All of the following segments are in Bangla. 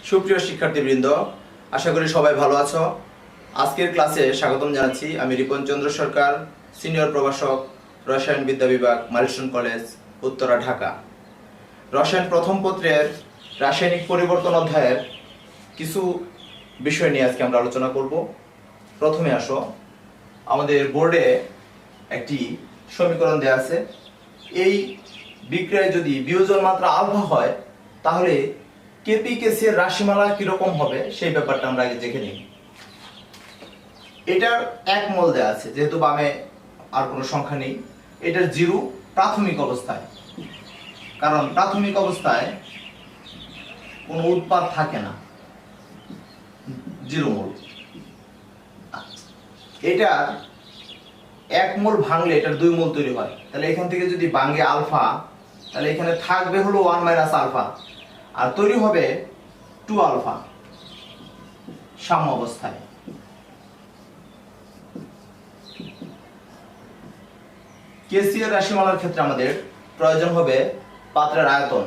সুপ্রিয় শিক্ষার্থীবৃন্দ, আশা করি সবাই ভালো আছো। আজকের ক্লাসে স্বাগতম জানাচ্ছি। আমি রিপন চন্দ্র সরকার, সিনিয়র প্রভাষক, রসায়ন বিদ্যা বিভাগ, মাইলস্টোন কলেজ, উত্তরা, ঢাকা। রসায়ন প্রথম পত্রের রাসায়নিক পরিবর্তন অধ্যায়ের কিছু বিষয় নিয়ে আজকে আমরা আলোচনা করব। প্রথমে আসো, আমাদের বোর্ডে একটি সমীকরণ দেওয়া আছে। এই বিক্রিয়ায় যদি বিয়োজন মাত্রা আলফা হয় তাহলে কেপি কেসি এর রাশিমালা কিরকম হবে সেই ব্যাপারটা আমরা আগে দেখে নিই। এটার 1 মোল দেওয়া আছে, যেহেতু বামে আর কোনো সংখ্যা নেই। এটার 0 প্রাথমিক অবস্থায়, কারণ প্রাথমিক অবস্থায় কোনো উৎপাদ থাকে না, 0 মোল। এটার 1 মোল ভাঙলে এটার 2 মোল তৈরি হয়। তাহলে এখান থেকে যদি ভাঙে আলফা, তাহলে এখানে থাকবে হলো 1 মাইনাস আলফা, আর তৈরি হবে 2 আলফা সাম্য অবস্থায়। কেসি এর রাশিমালার ক্ষেত্রে আমাদের প্রয়োজন হবে পাত্রের আয়তন।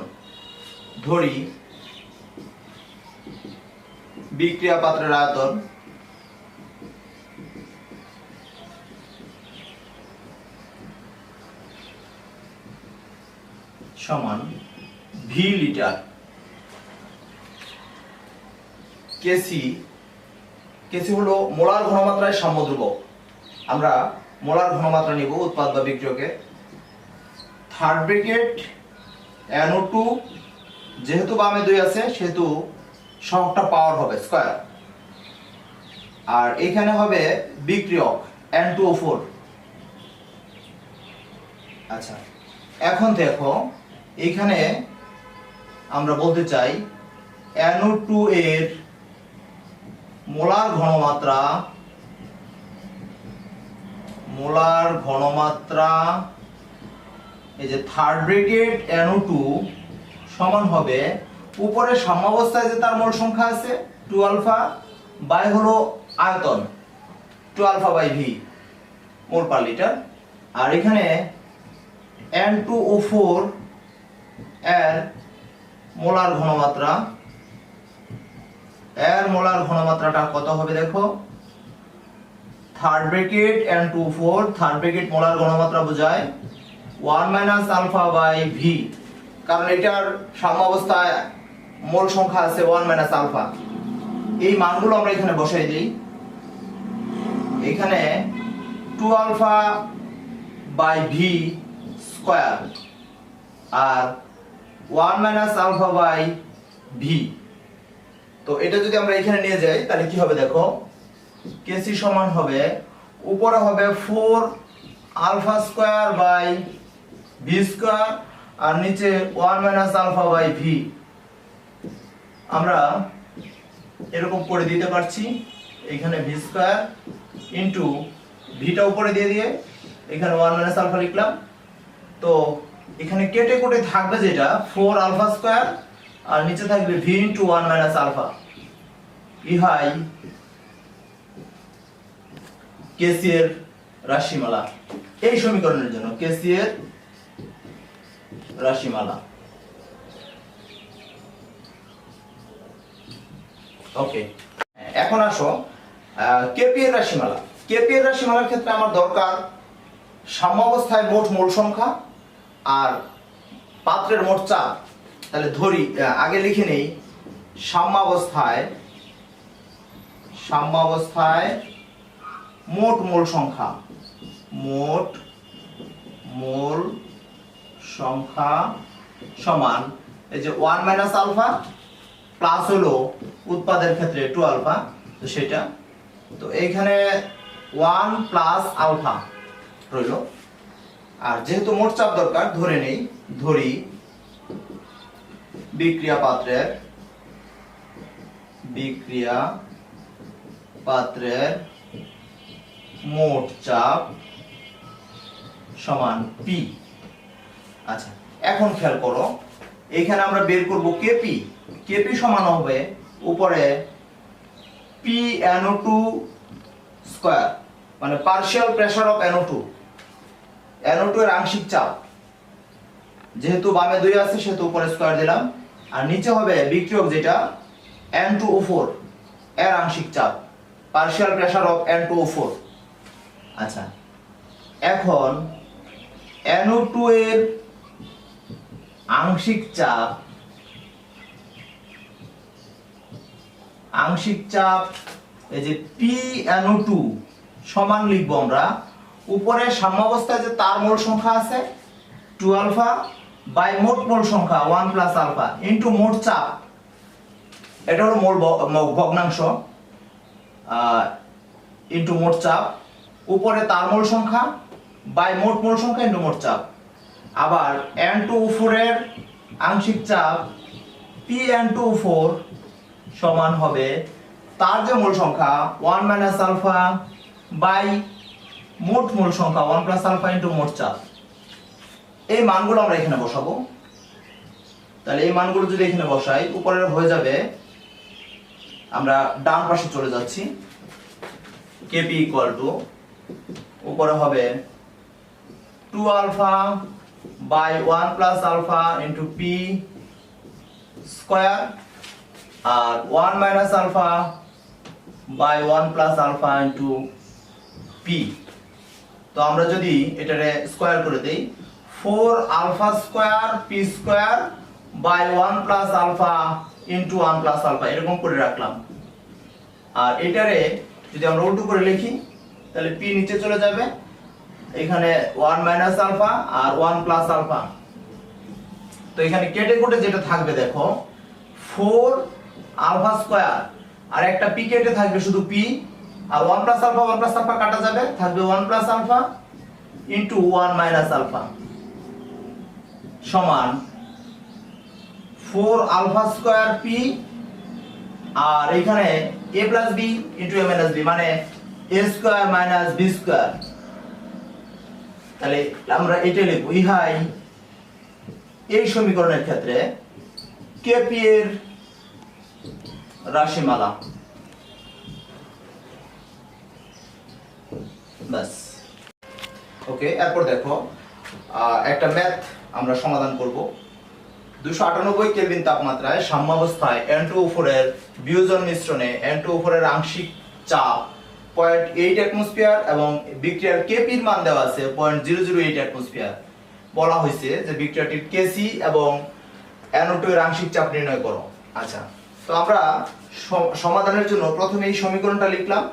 ধরি বিক্রিয়া পাত্রের আয়তন সমান ভি লিটার। কেসি হলো মোলার ঘনমাত্রায় সাম্য ধ্রুবক। আমরা মোলার ঘনমাত্রা নিব উৎপাদ বা বিক্রিয়কে। থার্ড ব্র্যাকেট NO2, যেহেতু বামে 2 আছে সেহেতু সহগটা পাওয়ার হবে স্কয়ার, আর এখানে হবে বিক্রিয়ক N2O4। আচ্ছা, এখন দেখো এখানে আমরা বলতে চাই NO2 এর মোলার ঘনমাত্রা এই যে থার্ড ব্র্যাকেট NO2 সমান হবে উপরে সাম্যাবস্থায় যে তার মোল সংখ্যা আছে 2 আলফা বাই হলো আয়তন 2 alpha by V mole per litre, আর এখানে N2O4 এর মোলার ঘনমাত্রাটা কত হবে দেখো। Third bracket N2O4, third bracket molar ঘনমাত্রা বোঝায় 1 মাইনাস আলফা বাই ভি, কারণ এটার সাম্যাবস্থায় মোল সংখ্যা আছে 1 মাইনাস আলফা। এই মানগুলো আমরা এখানে বসাই দিই। এখানে 2 আলফা বাই ভি স্কয়ার আর 1 মাইনাস আলফা বাই ভি। তো এটা যদি আমরা এখানে নিয়ে যাই তাহলে কি হবে দেখো, কেসি সমান হবে উপরে হবে 4 alpha square by V square আর নিচে 1 মাইনাস আলফা বাই ভি। আমরা এরকম করে দিতে পারছি, এখানে ভি স্কয়ার ইনটু ভিটা উপরে দিয়ে এখানে 1 মাইনাস আলফা লিখলাম। তো এখানে কেটে কুটে থাকবে যেটা 4 আলফা স্কয়ার আর নিচে থাকবে ভি ইনটু 1 মাইনাস আলফা। ইহাই কেসি এর রাশিমালা। এই সমীকরণের জন্য কেসি এর রাশিমালা। ওকে, এখন আসো কেপি এর রাশিমালা। কেপি এর রাশিমালার ক্ষেত্রে আমার দরকার সাম্যাবস্থায় মোট মোল সংখ্যা আর পাত্রের মোট চাপ। তাহলে ধরি আগে লিখে নেই সাম্যাবস্থায় মোট মোল সংখ্যা সমান এই যে 1 মাইনাস আলফা প্লাস হলো উৎপাদের ক্ষেত্রে 2 আলফা, তো সেটা তো এইখানে 1 প্লাস আলফা রইল। আর যেহেতু মোট চাপ দরকার ধরি বিক্রিয়া পাত্রের মোট চাপ সমান পি। আচ্ছা, এখন খেয়াল করো এখানে আমরা বের করব কেপি সমান হবে উপরে পি NO2 স্কয়ার, মানে পার্শিয়াল প্রেসার অফ NO2 এর আংশিক চাপ। যেহেতু বামে 2 আছে সেহেতু উপরে স্কয়ার দিলাম, আর নিচে হবে বিক্রিয়ক যেটা N2O4 এর আংশিক চাপ, পার্শিয়াল প্রেসার অফ N2O4। আচ্ছা, এখন NO2 এর আংশিক চাপ এই যে PNO2 সমান লিখবো আমরা উপরে সাম্যাবস্থায় যে তার মোল সংখ্যা আছে 2 আলফা বাই মোট মোল সংখ্যা 1 প্লাস আলফা ইনটু মোট চাপ, এটা হলো মোল ভগ্নাংশ ইনটু মোট চাপ, উপরে তার মোল সংখ্যা বাই মোট মোল সংখ্যা ইনটু মোট চাপ। আবার N2O4 এর আংশিক চাপ PN2O4 সমান হবে তার যে মোল সংখ্যা 1 মাইনাস আলফা বাই মোট মোল সংখ্যা 1 প্লাস আলফা ইনটু মোট চাপ। এই মানগুলো আমরা এখানে বসাবো। তাহলে এই মানগুলো যদি এখানে বসাই উপরে হয়ে যাবে, আমরা ডান পাশে চলে যাচ্ছি, Kp ইকুয়াল টু উপরে হবে 2 alpha by 1 plus alpha into p square আর 1 minus alpha by 1 plus alpha into p। তো আমরা যদি এটারে স্কয়ার করে দেই 4 alpha square p square by 1 plus alpha into 1 plus alpha এরকম করে রাখলাম। আর এটারে যদি আমরা উল্টো করে লিখি তাহলে p নিচে চলে যাবে, এখানে 1 মাইনাস আলফা আর 1 প্লাস আলফা। তো এখানে কেটে কুটে যেটা থাকবে দেখো 4 আলফা স্কয়ার আর একটা p কেটে থাকবে শুধু p, আর 1 প্লাস আলফা কাটা যাবে, থাকবে 1 plus alpha into 1 minus alpha সমান 4 আলফা স্কয়ার p আর এখানে a plus b into a minus b মানে a square minus b square. তাহলে আমরা এটা লিখব ইহাই এই সমীকরণের ক্ষেত্রে Kp এর রাশিমালা। বাস ওকে, এরপর দেখো একটা ম্যাথ আমরা সমাধান করব। 298 কেলভিন তাপমাত্রায় সাম্যাবস্থায় N2O4 এর বিয়োজন মিশ্রণে N2O4 এর আংশিক চাপ 0.8 অ্যাটমোস্ফিয়ার এবং বিক্রিয়ার Kp এর মান দেওয়া আছে 0.008 অ্যাটমোস্ফিয়ার। বলা হয়েছে যে বিক্রিয়াটির Kc এবং NO2 এর আংশিক চাপ নির্ণয় করো। আচ্ছা, তো আমরা সমাধানের জন্য প্রথমে এই সমীকরণটা লিখলাম।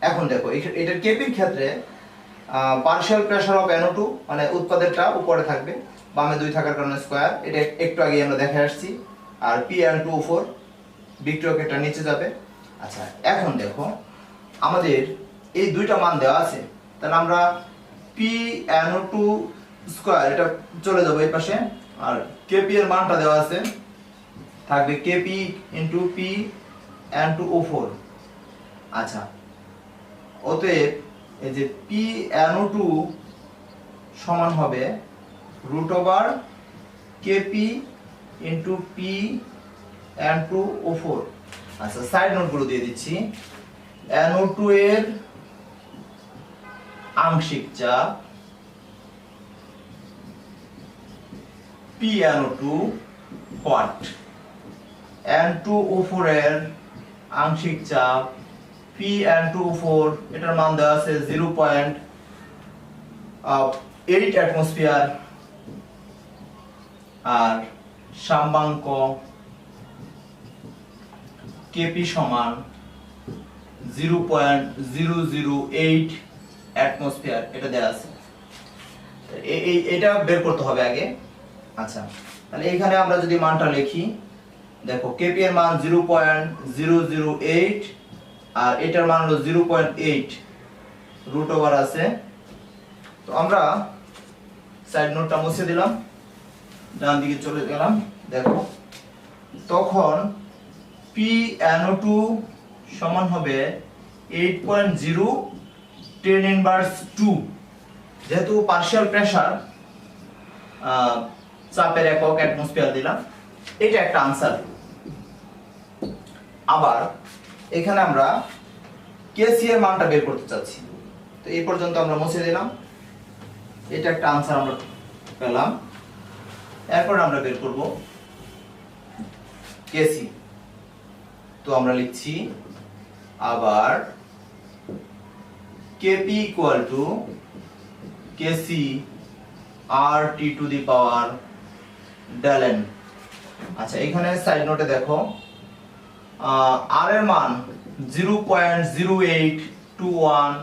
এখন দেখো এটার Kp এর ক্ষেত্রে পার্শিয়াল প্রেসার অফ NO2 মানে উৎপাদেরটা উপরে থাকবে, বামে 2 থাকার কারণে স্কয়ার, এটা একটু আগে আমরা দেখে আসছি, আর PN2O4 বিক্রিয়ক এটা নিচে যাবে। আচ্ছা, এখন দেখো আমাদের এই দুইটা মান দেওয়া আছে, তাহলে আমরা PNO2 স্কয়ার এটা চলে যাবে এই পাশে, আর Kp এর মানটা দেওয়া আছে থাকবে Kp ইনটু PN2O4। আচ্ছা, অতএব এই যে PNO2 সমান হবে √ Kp ইনটু PN2O4। আচ্ছা, সাইড নোট গুলো দিয়ে দিচ্ছি। NO2 এর আংশিক চাপ PNO2 হোয়াট, N2O4 এর আংশিক চাপ PN2O4 এটার মান দেওয়া আছে 0.8 অ্যাটমোস্ফিয়ার আর সাম্যাঙ্ক Kp সমান 0.008 অ্যাটমোস্ফিয়ার এটা দেওয়া আছে। এটা বের করতে হবে আগে। আচ্ছা, তাহলে এখানে আমরা যদি মানটা লিখি দেখো Kp এর মান 0.008 আর এটার মান হলো 0.8 √ আছে। তো আমরা সাইড নোটটা মুছে দিলাম, ডান দিকে চলে গেলাম। দেখো তখন PNO2 সমান হবে 8.0 10 ইনভার্স 2, যেহেতু পার্শিয়াল প্রেসার চাপের একক অ্যাটমোস্ফিয়ার দিলাম, এটা একটা আনসার। আবার এখানে আমরা Kc এর মানটা বের করতে চাচ্ছি, তো এই পর্যন্ত আমরা মুছে দিলাম, এটা একটা আনসার আমরা পেলাম। এরপর আমরা বের করব Kc। তো আমরা লিখছি আবার kp equal to kc rt two the power del n। আচ্ছা, এখানে সাইড নোটে দেখো আর এর মান 0.0821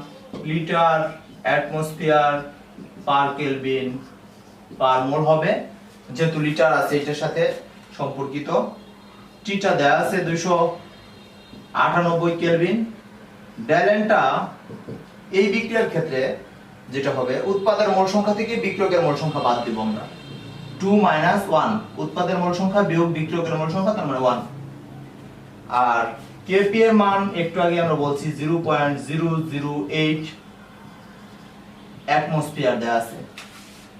litre atmosphere per kelvin per mole হবে, যেহেতু লিটার আছে এটার সাথে সম্পর্কিত। টিটা দেয়া আছে 298 কেলভিন। del n টা এই বিক্রিয়ার ক্ষেত্রে যেটা হবে, উৎপাদের মোল সংখ্যা থেকে বিক্রিয়কের মোল সংখ্যা বাদ দিব আমরা, 2 - 1, উৎপাদের মোল সংখ্যা বিয়োগ বিক্রিয়কের মোল সংখ্যা, তার মানে 1। আর kp এর মান একটু আগে আমরা বলছি 0.008 অ্যাটমসফিয়ার দেয়া আছে।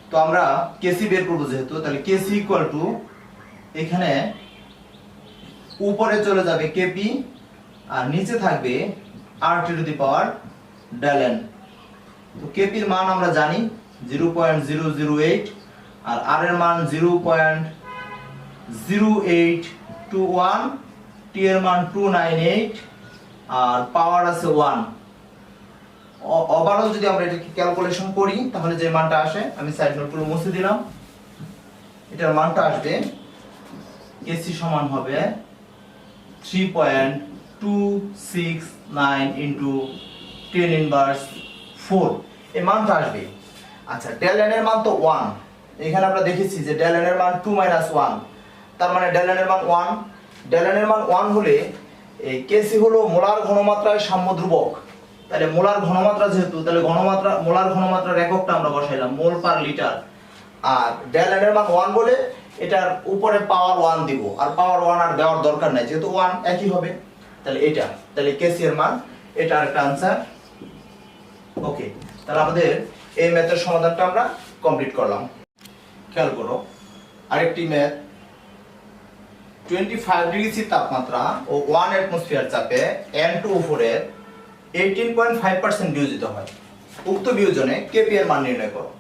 তো আমরা kc বের করব যেহেতু, তাহলে kc ইকুয়াল টু এখানে উপরে চলে যাবে kp আর নিচে থাকবে rt two the power del n। তো kp এর মান আমরা জানি 0.008 আর r এর মান 0.0821, t এর মান 298 আর পাওয়ার আছে 1। ওভারঅল যদি আমরা এটাকে ক্যালকুলেশন করি তাহলে যে মানটা আসে, আমি সাইড নোটগুলো মুছে দিলাম, এটার মানটা আসবে kc সমান হবে 3.269 ইনটু 10 ইনভার্স 4, এই মানটা আসবে। আচ্ছা, del n এর মান তো 1, এখানে আমরা দেখেছি যে del n এর মান 2 - 1, তার মানে del n এর মান 1। del n এর মান 1 হলে এই kc হলো মোলার ঘনমাত্রায় সাম্য ধ্রুবক, তাহলে মোলার ঘনমাত্রা যেহেতু, তাহলে মোলার ঘনমাত্রার এককটা আমরা বসাইলাম মোল পার লিটার। আর del n এর মান 1 বলে এটার উপরে পাওয়ার 1 দিব, আর পাওয়ার 1 আর দেওয়ার দরকার নাই যেহেতু 1 একই হবে। তাহলে এটা, তাহলে kc এর মান এটা একটা आंसर। ওকে, তাহলে আমাদের এই ম্যাথের সমাধানটা আমরা কমপ্লিট করলাম। খেয়াল করো আরেকটি ম্যাথ। 25 ডিগ্রি সি তাপমাত্রা ও 1 অ্যাটমসফিয়ার চাপে N2O4 এর 18.5% বিয়োজিত হয়। উক্ত বিয়োজনে kp এর মান নির্ণয় করো।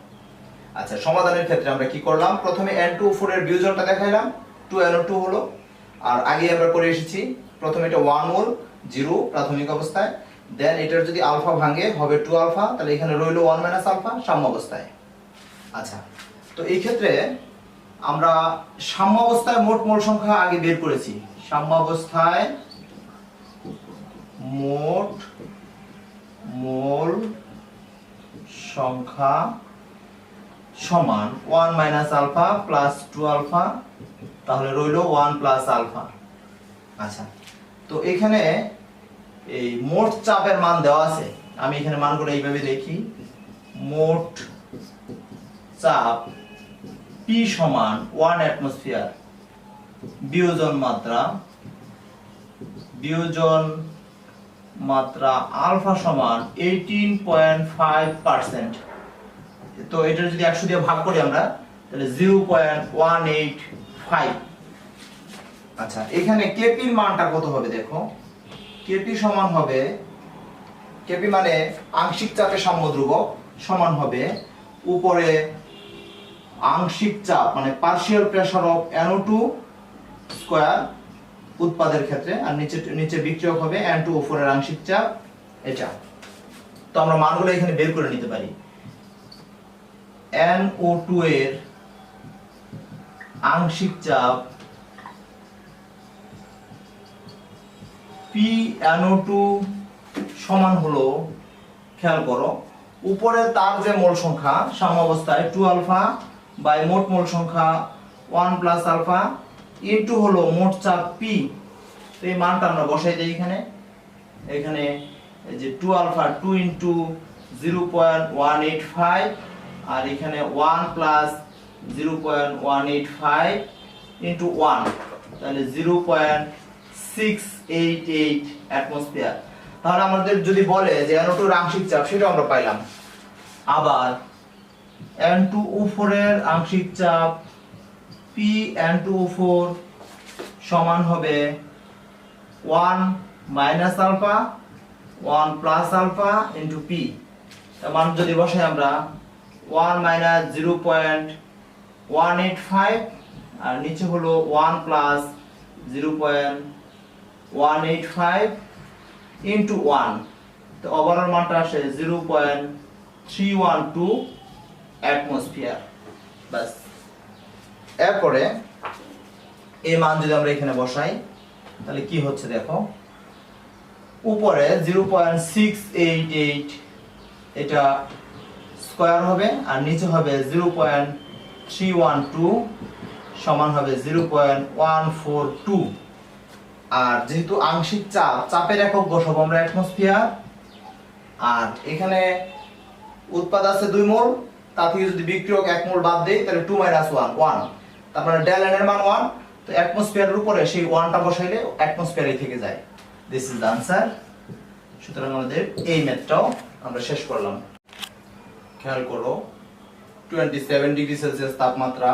আচ্ছা, সমাধানের ক্ষেত্রে আমরা কি করলাম, প্রথমে N2O4 এর বিয়োজনটা দেখাইলাম, 2NO2 হলো। আর আগে আমরা করে এসেছি, প্রথমে এটা 1 মোল 0 প্রাথমিক অবস্থায়, দেন এটার যদি আলফা ভাঙে হবে 2 আলফা, তাহলে এখানে রইলো 1 - আলফা সাম্য অবস্থায়। আচ্ছা, তো এই ক্ষেত্রে আমরা সাম্য অবস্থায় মোট মোল সংখ্যা আগে বের করেছি। সাম্য অবস্থায় মোট মোল সংখ্যা সমান 1 - আলফা প্লাস 2 আলফা, তাহলে রইলো 1 প্লাস আলফা। আচ্ছা, তো এখানে এই মোট চাপের মান দেওয়া আছে, আমি এখানে মানগুলো এইভাবে লিখি। মোট চাপ P সমান 1 অ্যাটমসফিয়ার বিয়োজন মাত্রা আলফা সমান 18.5%। তো এটা যদি 100 দিয়ে ভাগ করি আমরা, তাহলে 0.185। আচ্ছা, এখানে kp এর মানটা কত হবে দেখো, kp সমান হবে, kp মানে আংশিক চাপের সাম্য ধ্রুবক, সমান হবে উপরে আংশিক চাপ মানে partial pressure of NO2 square উৎপাদের ক্ষেত্রে, আর নিচে বিক্রিয়ক হবে N2O4 এর আংশিক চাপ এটা। তো আমরা মানগুলো এখানে বের করে নিতে পারি। NO2 এর আংশিক চাপ PNO2 সমান হলো, খেয়াল করো উপরে তার যে মোল সংখ্যা সাম্য অবস্থায় 2 আলফা বাই মোট মোল সংখ্যা 1 প্লাস আলফা ইনটু হলো মোট চাপ P। তো এই মানটা আমরা বসাই দেই এখানে। এখানে এই যে 2 আলফা 2 ইনটু 0.185 আর এখানে 1 প্লাস 0.185 ইনটু 1, তাহলে 0.688 অ্যাটমসফিয়ার। তাহলে আমাদের যদি বলে যে NO2 এর আংশিক চাপ, সেটা আমরা পাইলাম। আবার N2O4 এর আংশিক চাপ PN2O4 সমান হবে 1 minus alpha 1 plus alpha into P। তার মান যদি বসাই আমরা 1 মাইনাস 0.185 আর নিচে হলো 1 প্লাস 0.688 185 ইন্টু 1, তো ওভারঅল মানটা আসে 0.312 অ্যাটমসফিয়ার। বাস। এরপরে এই মান যদি আমরা এখানে বসাই তাহলে কি হচ্ছে দেখো, উপরে 0.688 এটা স্কয়ার হবে, আর নিচে হবে 0.312 সমান হবে 0.142। আর যেহেতু আংশিক চাপের একক বসাবো আমরা অ্যাটমসফিয়ার, আর এখানে উৎপাদ আছে 2 মোল, তা থেকে যদি বিক্রিয়ক 1 মোল বাদ দেই তাহলে 2 - 1 তারপরে ডেল এন এর মান 1, তো অ্যাটমসফিয়ারের উপরে সেই 1টা বসাইলে অ্যাটমসফিয়ারই থেকে যায়। This is the answer. সুতরাং আমাদের এই ম্যাথটাও আমরা শেষ করলাম। খেয়াল করো, 27 ডিগ্রি সেলসিয়াস তাপমাত্রা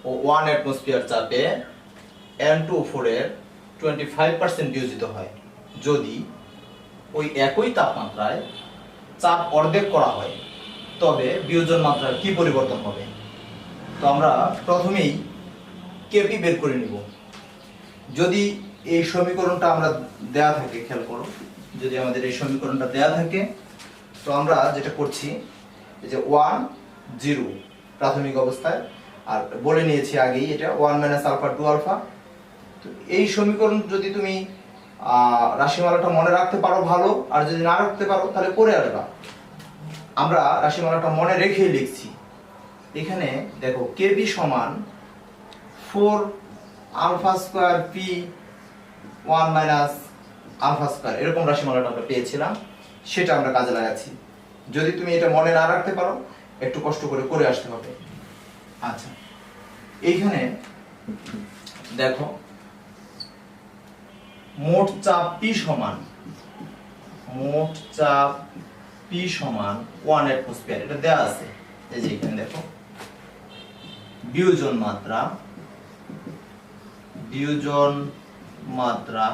ও 1 অ্যাটমসফিয়ার চাপে N2O4 এর 25% বিয়োজিত হয় যদি ওই একই তাপমাত্রায় চাপ অর্ধেক করা হয়, তবে বিয়োজন মাত্রার কি পরিবর্তন হবে? তো আমরা প্রথমেই কেপি বের করে নিব। যদি এই সমীকরণটা আমরা দেয়া থাকে, খেয়াল করো, যদি আমাদের এই সমীকরণটা দেয়া থাকে, তো আমরা যেটা করছি এই যে 1 0 প্রাথমিক অবস্থায়, আর বলে নিয়েছি আগেই এটা 1 - আলফা 2 আলফা। তো এই সমীকরণ যদি তুমি রাশিমালাটা মনে রাখতে পারো ভালো, আর যদি না রাখতে পারো তাহলে পরে আসবা। আমরা রাশিমালাটা মনে রেখেই লিখছি। এখানে দেখো কেবি সমান 4 alpha square P 1 - alpha square, এরকম রাশিমালাটা আমরা পেয়েছিলাম, সেটা আমরা কাজে লাগাচ্ছি। যদি তুমি এটা মনে না রাখতে পারো একটু কষ্ট করে আসতে হবে। আচ্ছা, এইখানে দেখো মোট চাপ পি সমান 1 অ্যাটমসফিয়ার, এটা দেয়া আছে। এই যে এখানে দেখো বিয়োজন মাত্রা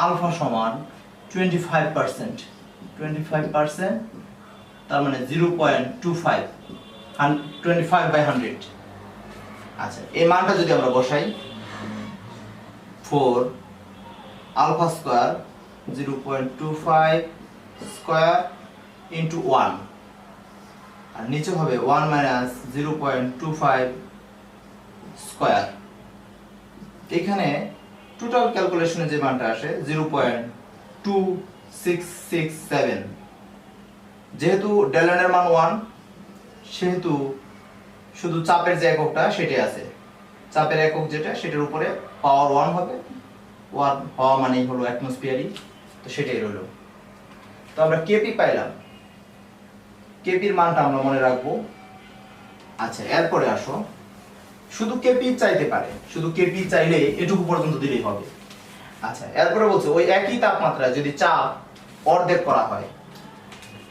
আলফা সমান 25%, তার মানে 0.25 25/100। আচ্ছা, এই মানটা যদি আমরা বসাই 4 আলফা স্কয়ার 0.25 স্কয়ার ইন্টু 1, আর নিচে হবে 1 - 0.25 স্কয়ার। এখানে টোটাল ক্যালকুলেশনে যে মানটা আসে 0.2667। যেহেতু ডেল এন এর মান 1, সেহেতু শুধু চাপের যে এককটা সেটাই আছে, চাপের একক যেটা সেটার উপরে পাওয়ার 1 হবে, 1 হওয়া মানেই হলো অ্যাটমসফিয়ারই, তো সেটাই রইল। তো আমরা কেপি পাইলাম, কেপির মানটা আমরা মনে রাখবো। আচ্ছা, এরপরে আসো, শুধু কেপি চাইতে পারে, শুধু কেপি চাইলে এটুকু পর্যন্ত দিলেই হবে। আচ্ছা, এরপরে বলছে ওই একই তাপমাত্রায় যদি চাপ অর্ধেক করা হয়।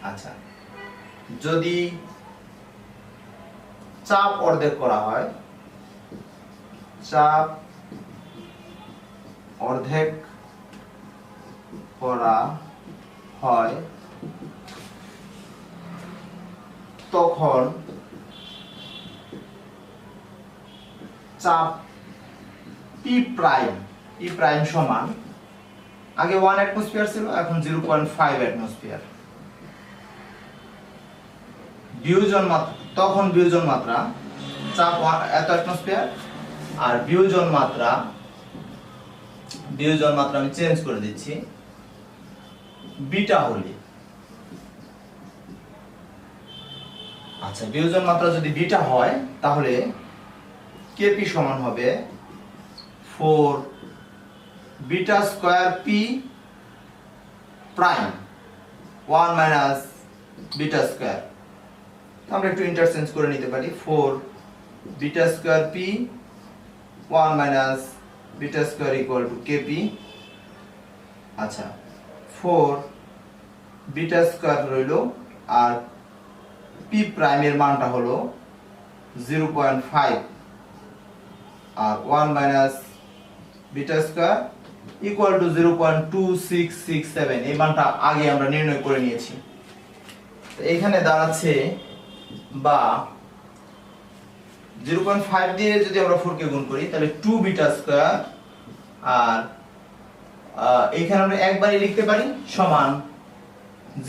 আচ্ছা, যদি চাপ অর্ধেক করা হয়, চাপ অর্ধেক করা হয়, তখন চাপ পি প্রাইম সমান, আগে 1 অ্যাটমসফিয়ার ছিল, এখন 0.5 অ্যাটমসফিয়ার। তখন বিয়োজন মাত্রা চাপ এত অ্যাটমসফিয়ার, আর বিয়োজন মাত্রা আমি চেঞ্জ করে দিচ্ছি বিটা হলে। আচ্ছা, বিয়োজন মাত্রা যদি বিটা হয় তাহলে কেপি সমান হবে 4 beta square P prime 1 - beta square. আমরা একটু ইন্টারচেঞ্জ করে নিতে পারি, 4 beta square P 1 - beta square equal two KP. আচ্ছা, 4 বিটা স্কয়ার রইল, আর পি প্রাইমের মানটা হলো 0.5, আর 1 - বিটা স্কয়ার ইকুয়াল টু 0.2667। এই মানটা আগে আমরা নির্ণয় করে নিয়েছি। তো এখানে দাঁড়াচ্ছে, বা 0.5 দিয়ে যদি আমরা 4 কে গুণ করি তাহলে 2 বিটা স্কয়ার আর এইখানে আমরা একবারই লিখতে পারি সমান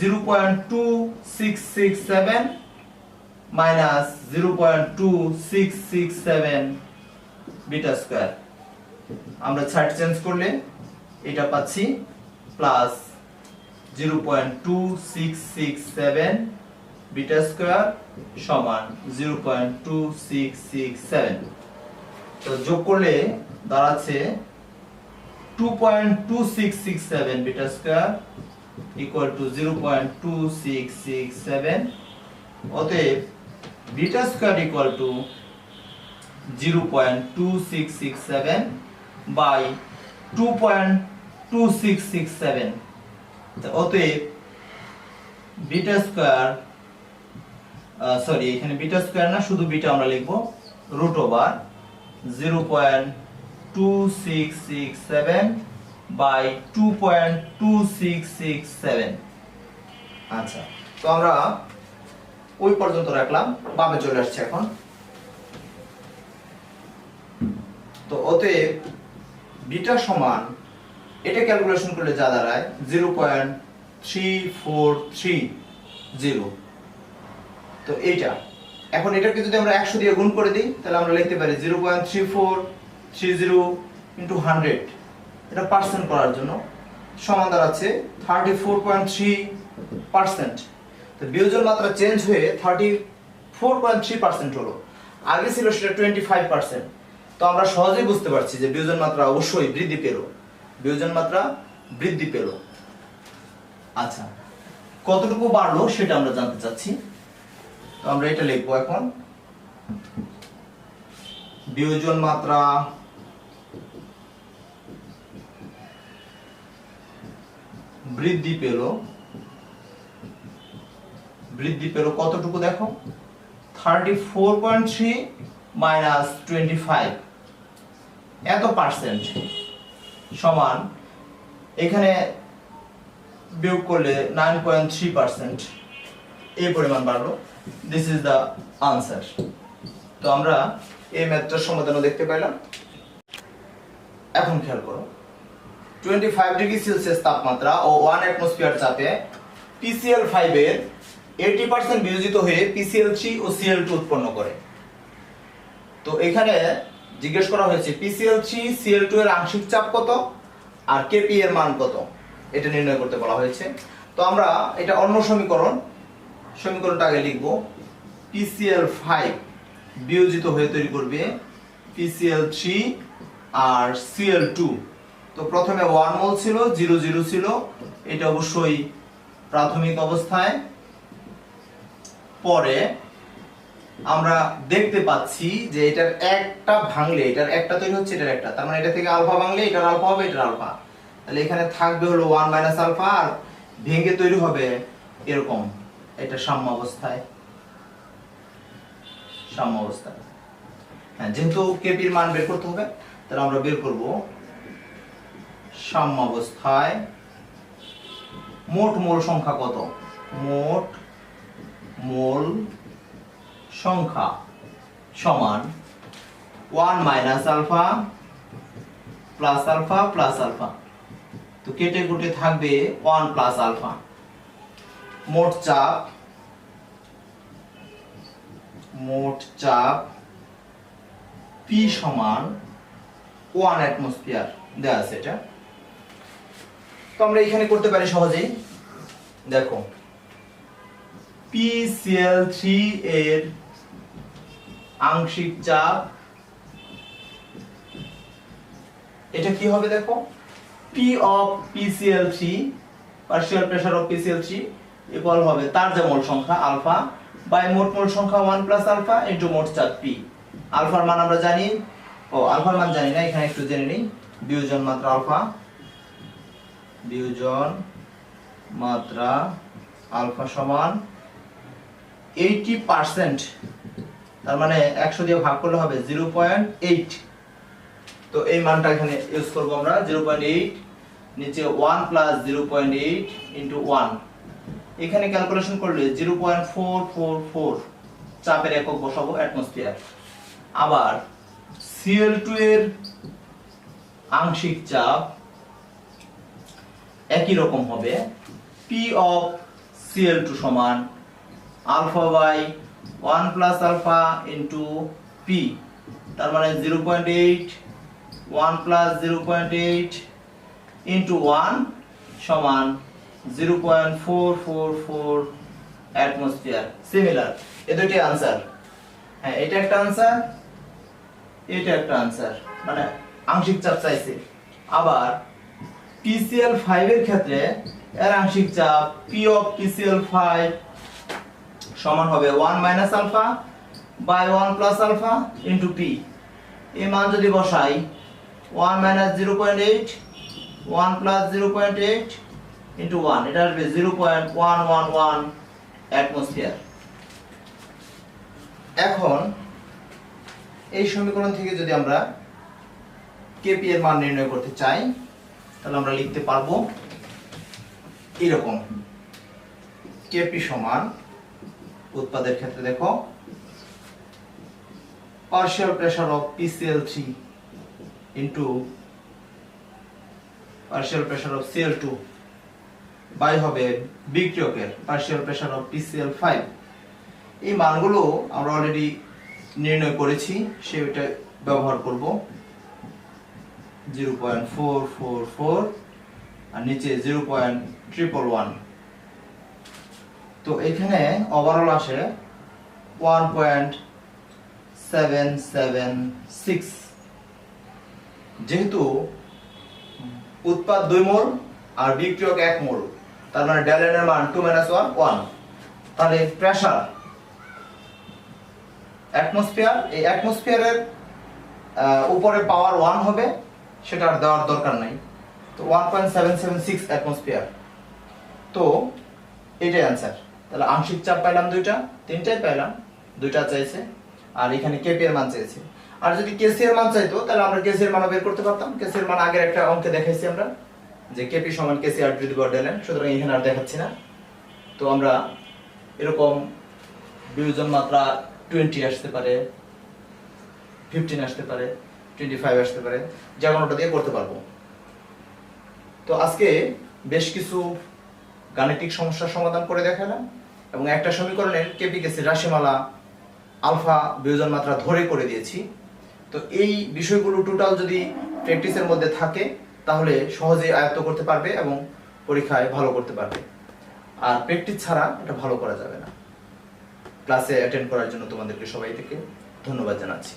0.2667 মাইনাস 0.2667 বিটা স্কয়ার। আমরা সাইড চেঞ্জ করলে এটা পাচ্ছি প্লাস 0.2667 বিটা স্কয়ার সমান 0.2667। তো যোগ করলে দাঁড়াচ্ছে 2.2667 বিটা স্কয়ার ইকুয়াল টু 0.2667। অতএব beta square equal to 0.2667 by 2.2667। অতএব বিটা স্কয়ার এখানে বিটা স্কয়ার না, শুধু বিটা আমরা লিখব রুট ওভার 0.2667 বাই 2.2667। আচ্ছা, তো আমরা ওই পর্যন্ত রাখলাম, বামে চলে আসছে এখন। তো অতএব বিটা সমান, এটা ক্যালকুলেশন করলে যা দাঁড়ায় 0.3430। তো এইটা এখন এটাকে যদি আমরা 100 দিয়ে গুণ করে দিই তাহলে আমরা লিখতে পারি 0.3430 ইনটু 100, এটা পার্সেন্ট করার জন্য সমান দাঁড়াচ্ছে 34.3%। তো বিয়োজন মাত্রা চেঞ্জ হয়ে 34.3% হলো, আগে ছিল সেটা 25%। তো আমরা সহজেই বুঝতে পারছি যে বিয়োজন মাত্রা অবশ্যই বৃদ্ধি পেল, বিয়োজন মাত্রা বৃদ্ধি পেল। আচ্ছা, কতটুকু বাড়লো সেটা আমরা জানতে চাচ্ছি। তো আমরা এটা লিখবো এখন, বিয়োজন মাত্রা বৃদ্ধি পেল কতটুকু দেখো, 34.3 মাইনাস 25 এত পার্সেন্ট সমান, এখানে বিয়োগ করলে 9.3% এই পরিমাণ বাড়লো। This is the answer. তো আমরা এই ম্যাথটার সমাধানও দেখতে পেলাম। এখন খেয়াল করো, 25 ডিগ্রি সেলসিয়াস তাপমাত্রা ও 1 অ্যাটমসফিয়ার চাপে PCl5 এর 80% বিয়োজিত হয়ে PCl3 ও Cl2 উৎপন্ন করে। তো এখানে জিজ্ঞেস করা হয়েছে PCl3 Cl2 এর আংশিক চাপ কত আর Kp এর মান কত, এটা নির্ণয় করতে বলা হয়েছে। তো আমরা এটা অন্য সমীকরণটা আগে লিখব। PCl5 বিয়োজিত হয়ে তৈরি করবে PCl3 আর Cl2। তো প্রথমে 1 মোল ছিল, 0 ছিল, এটা অবশ্যই প্রাথমিক অবস্থায়। পরে আমরা দেখতে পাচ্ছি যে এটার একটা ভাঙলে এটার একটা তৈরি হচ্ছে, এটার একটা, তার মানে এটা থেকে আলফা ভাঙলে এটার আলফা হবে, এটার আলফা, তাহলে এখানে থাকবে হলো 1 মাইনাস আলফা, আর ভেঙে তৈরি হবে এরকম, এটা সাম্য অবস্থায়। হ্যাঁ, যেহেতু কেপির মান বের করতে হবে, তাহলে আমরা বের করব সাম্য অবস্থায় মোট মোল সংখ্যা কত। মোট মোল সংখ্যা সমান 1 minus alpha plus alpha plus alpha. তো কেটে কুটে থাকবে 1 প্লাস আলফা। মোট চাপ P সমান 1 অ্যাটমসফিয়ার দেয়া আছে এটা। তো আমরা এখানে করতে পারি সহজেই, দেখো PCl3 এর আংশিক চাপ, এটা কি হবে দেখো, P of PCl3 partial pressure of PCl3 equal হবে তার যে মোল সংখ্যা আলফা বাই মোট মোল সংখ্যা 1 প্লাস আলফা ইনটু মোট চাপ P। আলফার মান আমরা জানি, আলফার মান জানি না, এখানে একটু জেনে নিই। বিয়োজন মাত্রা আলফা, বিয়োজন মাত্রা আলফা সমান 80%, তার মানে 100 দিয়ে ভাগ করলে হবে 0.8। তো এই মানটা এখানে ইউজ করব আমরা, 0.8 নিচে 1 প্লাস 0.8 ইনটু 1, এখানে ক্যালকুলেশন করলে 0.444 চাপের একক বসাবো অ্যাটমসফিয়ার। আবার Cl2 এর আংশিক চাপ একই রকম হবে P of Cl2 সমান alpha by 1 plus alpha into P, তার মানে 0.8 1 প্লাস 0.8 ইন্টু 1 সমান 0.444 অ্যাটমসফিয়ার। সিমিলার, এ দুটি আনসার। হ্যাঁ, এটা একটা আনসার, এটা একটা আনসার, মানে আংশিক চাপ চাইছে। আবার PCl5 এর ক্ষেত্রে এর আংশিক চাপ P of PCl5 সমান হবে 1 minus alpha by 1 plus alpha into P। এই মান যদি বসাই 1 মাইনাস 0.8 1 প্লাস 0.8 ইন্টু 1, এটা আসবে 0.111 অ্যাটমসফিয়ার। এখন এই সমীকরণ থেকে যদি আমরা Kp এর মান নির্ণয় করতে চাই তাহলে আমরা লিখতে পারবো এরকম, Kp সমান উৎপাদের ক্ষেত্রে দেখো partial pressure of PCl3 into partial pressure of Cl2 by হবে বিক্রিয়কের পার্শিয়াল প্রেসার অফ PCl5। এই মানগুলো আমরা অলরেডি নির্ণয় করেছি, সেটা ব্যবহার করব। 0.444 আর নিচে 0.111। তো এখানে ওভারঅল আসে 1.776। যেহেতু উৎপাদ 2 মোল আর বিক্রিয়ক 1 মোল, তার মানে ডেল এন এর মান 2 - 1 1, তাহলে প্রেসার অ্যাটমসফিয়ার, এই অ্যাটমসফিয়ারের উপরে পাওয়ার 1 হবে, সেটা আর দেওয়ার দরকার নাই। তো 1.776 অ্যাটমসফিয়ার। তো এটাই आंसर। তাহলে আংশিক চাপ পাইলাম দুইটা, তিনটাই পাইলাম, দুইটা চাইছে, আর এখানে Kp এর মান চাইছে। আর যদি Kc এর মান চাইতো তাহলে আমরা Kc এর মানও বের করতে পারতাম। Kc এর মান আগের একটা অঙ্কে দেখাইছি আমরা, যে Kp সমান Kc আর টু দি পাওয়ার ln, সুতরাং এখানে আর দেখাচ্ছি না। তো আমরা এরকম বিয়োজন মাত্রা 20 আসতে পারে, 15 আসতে পারে, 25 আসতে পারে, যে কোনোটা দিয়ে করতে পারবো। তো আজকে বেশ কিছু গাণিতিক সমস্যার সমাধান করে দেখালাম এবং একটা সমীকরণের Kp Kc রাশিমালা আলফা বিয়োজন মাত্রা ধরে করে দিয়েছি। তো এই বিষয়গুলো টোটাল যদি প্র্যাকটিসের মধ্যে থাকে তাহলে সহজেই আয়ত্ত করতে পারবে এবং পরীক্ষায় ভালো করতে পারবে। আর প্র্যাকটিস ছাড়া এটা ভালো করা যাবে না। ক্লাসে অ্যাটেন্ড করার জন্য তোমাদেরকে সবাই থেকে ধন্যবাদ জানাচ্ছি।